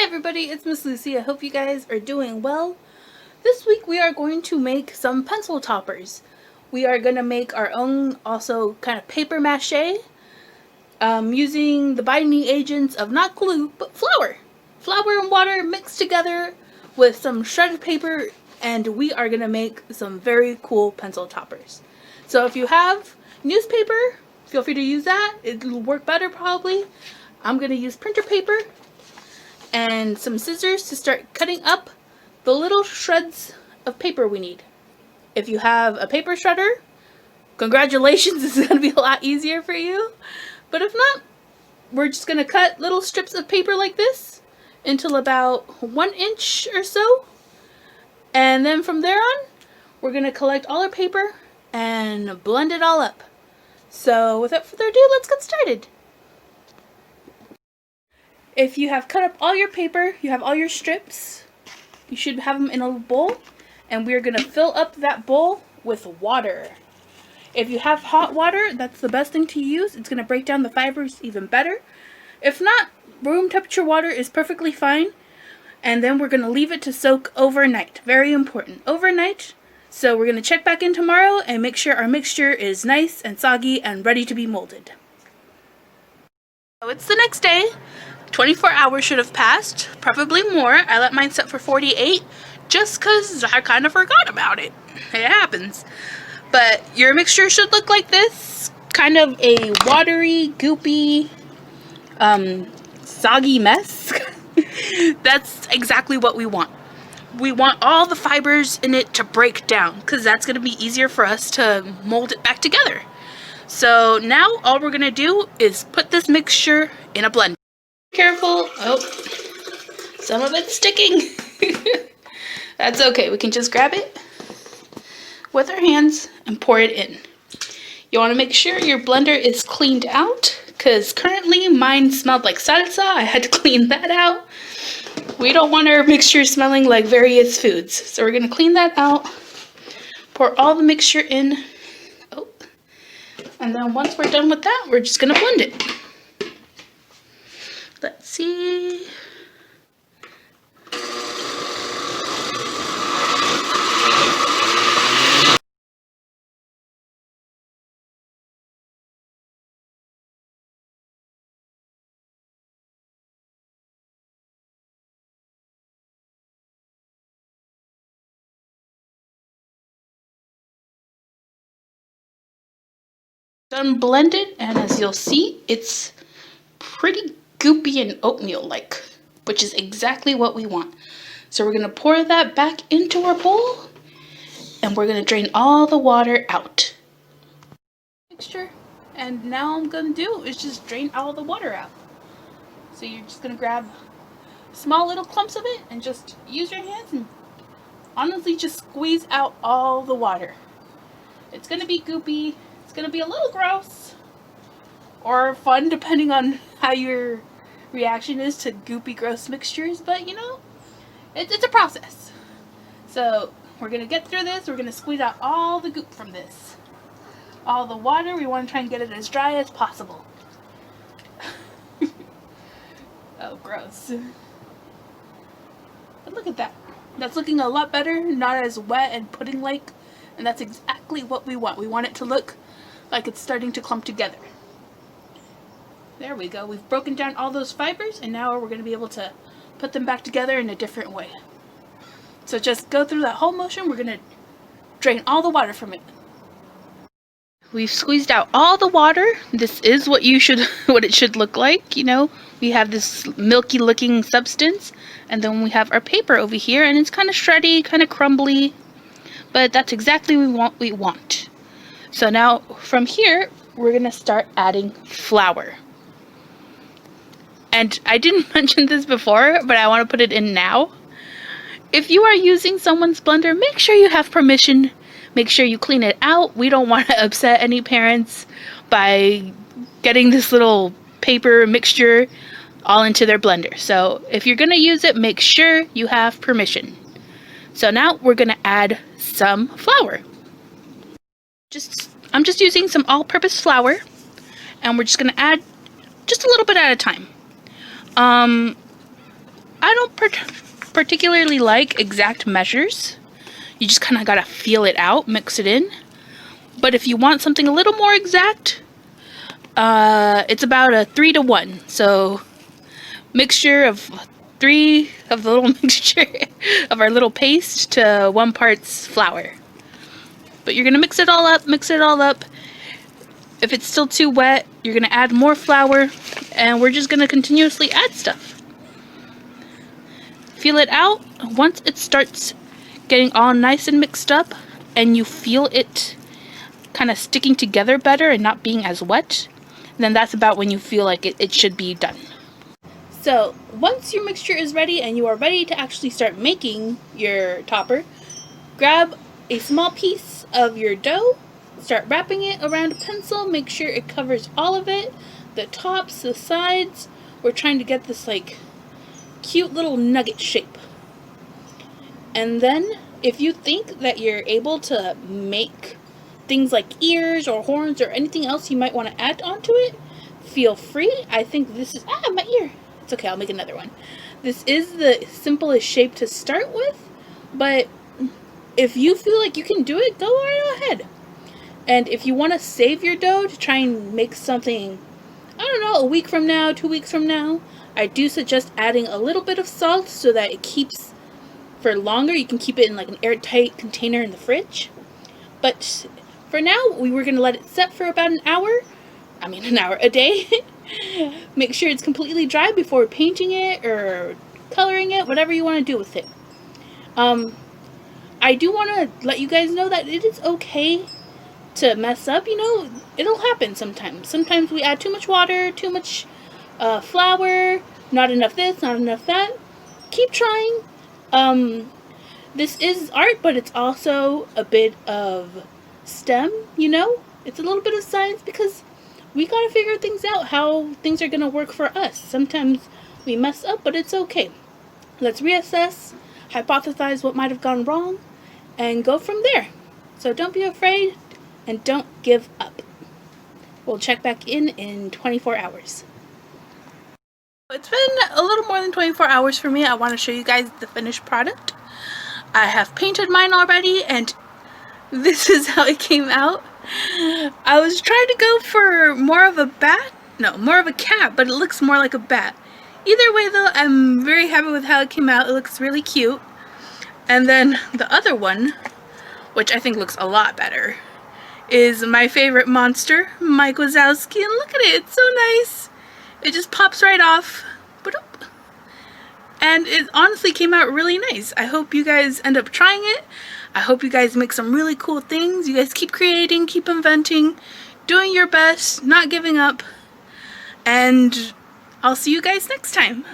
everybody, it's Miss Lucy. I hope you guys are doing well. This week we are going to make some pencil toppers. We are going to make our own also kind of paper mache using the binding agents of not glue but flour. Flour and water mixed together with some shredded paper, and we are going to make some very cool pencil toppers. So if you have newspaper, feel free to use that. It'll work better probably. I'm going to use printer paper and some scissors to start cutting up the little shreds of paper we need. If you have a paper shredder, congratulations, this is going to be a lot easier for you. But if not, we're just going to cut little strips of paper like this until about 1 inch or so. And then from there on, we're going to collect all our paper and blend it all up. So without further ado, let's get started. If you have cut up all your paper, you have all your strips, you should have them in a bowl, and we're going to fill up that bowl with water. If you have hot water, that's the best thing to use. It's going to break down the fibers even better. If not, room temperature water is perfectly fine. And then we're going to leave it to soak overnight. Very important. Overnight. So we're going to check back in tomorrow and make sure our mixture is nice and soggy and ready to be molded. So it's the next day. 24 hours should have passed, probably more. I let mine set for 48 just because I kind of forgot about it. It happens. But your mixture should look like this. Kind of a watery, goopy, soggy mess. That's exactly what we want. We want all the fibers in it to break down because that's going to be easier for us to mold it back together. So now all we're going to do is put this mixture in a blender. Careful. Oh, some of it's sticking. That's okay. We can just grab it with our hands and pour it in. You want to make sure your blender is cleaned out because currently mine smelled like salsa. I had to clean that out. We don't want our mixture smelling like various foods. So we're going to clean that out. Pour all the mixture in. Oh. And then once we're done with that, we're just going to blend it. Let's see. Done blended, and as you'll see, it's pretty goopy and oatmeal-like, which is exactly what we want. So we're going to pour that back into our bowl, and we're going to drain all the water out. Mixture, and now all I'm going to do is just drain all the water out. So you're just going to grab small little clumps of it and just use your hands and honestly just squeeze out all the water. It's going to be goopy. It's going to be a little gross or fun depending on how your reaction is to goopy gross mixtures, but you know, it's a process. So we're going to get through this. We're going to squeeze out all the goop from this. All the water, we want to try and get it as dry as possible. Oh, gross. But look at that. That's looking a lot better, not as wet and pudding-like, and that's exactly what we want. We want it to look like it's starting to clump together. There we go. We've broken down all those fibers, and now we're going to be able to put them back together in a different way. So just go through that whole motion. We're going to drain all the water from it. We've squeezed out all the water. This is what it should look like. You know, we have this milky looking substance, and then we have our paper over here, and it's kind of shreddy, kind of crumbly, but that's exactly what we want. So now from here, we're going to start adding flour. And I didn't mention this before, but I want to put it in now. If you are using someone's blender, make sure you have permission. Make sure you clean it out. We don't want to upset any parents by getting this little paper mixture all into their blender. So if you're going to use it, make sure you have permission. So now we're going to add some flour. I'm just using some all-purpose flour, and we're just going to add just a little bit at a time. I I don't particularly like exact measures. You just kind of gotta feel it out, mix it in. But if you want something a little more exact, it's about a 3-to-1. So mixture of 3 of the little mixture of our little paste to 1 parts flour. But you're gonna mix it all up, If it's still too wet, you're gonna add more flour, and we're just gonna continuously add stuff. Feel it out. Once it starts getting all nice and mixed up, and you feel it kind of sticking together better and not being as wet, then that's about when you feel like it should be done. So once your mixture is ready and you are ready to actually start making your topper, grab a small piece of your dough, start wrapping it around a pencil, make sure it covers all of it, the tops, the sides. We're trying to get this like cute little nugget shape. And then if you think that you're able to make things like ears or horns or anything else you might want to add onto it, feel free. I think this is, my ear. It's okay, I'll make another one. This is the simplest shape to start with, but if you feel like you can do it, go right ahead. And if you want to save your dough to try and make something, I don't know, a week from now, 2 weeks from now, I do suggest adding a little bit of salt so that it keeps for longer. You can keep it in like an airtight container in the fridge. But for now, we were going to let it set for about an hour. A day. Make sure it's completely dry before painting it or coloring it, whatever you want to do with it. I do want to let you guys know that it is okay to mess up. It'll happen sometimes. Sometimes we add too much water, too much flour, not enough this, not enough that. Keep trying. This is art, but it's also a bit of STEM, It's a little bit of science because we gotta figure things out, how things are gonna work for us. Sometimes we mess up, but it's okay. Let's reassess, hypothesize what might have gone wrong, and go from there. So don't be afraid, and don't give up. We'll check back in 24 hours. It's been a little more than 24 hours for me. I want to show you guys the finished product. I have painted mine already, and this is how it came out. I was trying to go for more of a cat, but it looks more like a bat. Either way though, I'm very happy with how it came out. It looks really cute. And then the other one, which I think looks a lot better, is my favorite monster, Mike Wazowski. And look at it, it's so nice. It just pops right off. And it honestly came out really nice. I hope you guys end up trying it. I hope you guys make some really cool things. You guys keep creating, keep inventing, doing your best, not giving up. And I'll see you guys next time.